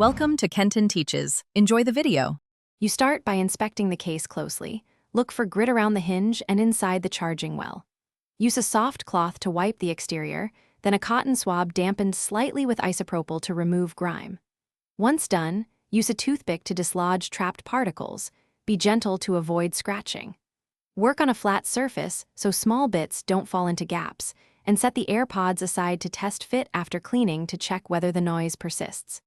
Welcome to Kenton Teaches. Enjoy the video. You start by inspecting the case closely. Look for grit around the hinge and inside the charging well. Use a soft cloth to wipe the exterior, then a cotton swab dampened slightly with isopropyl to remove grime. Once done, use a toothpick to dislodge trapped particles. Be gentle to avoid scratching. Work on a flat surface so small bits don't fall into gaps, and set the AirPods aside to test fit after cleaning to check whether the noise persists.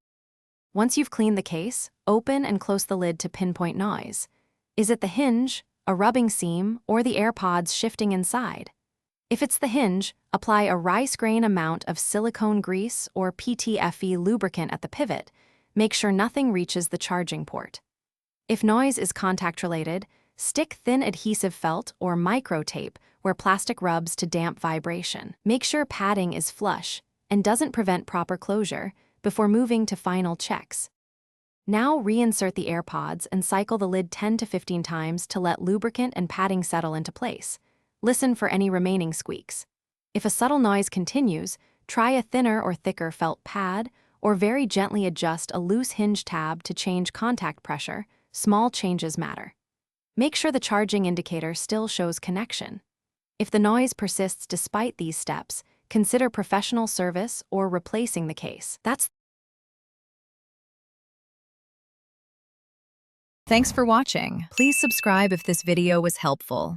Once you've cleaned the case, open and close the lid to pinpoint noise. Is it the hinge, a rubbing seam, or the AirPods shifting inside? If it's the hinge, apply a rice grain amount of silicone grease or PTFE lubricant at the pivot. Make sure nothing reaches the charging port. If noise is contact-related, stick thin adhesive felt or micro tape where plastic rubs to damp vibration. Make sure padding is flush and doesn't prevent proper closure before moving to final checks. Now reinsert the AirPods and cycle the lid 10 to 15 times to let lubricant and padding settle into place. Listen for any remaining squeaks. If a subtle noise continues, try a thinner or thicker felt pad or very gently adjust a loose hinge tab to change contact pressure. Small changes matter. Make sure the charging indicator still shows connection. If the noise persists despite these steps, consider professional service or replacing the case. Thanks for watching. Please subscribe if this video was helpful.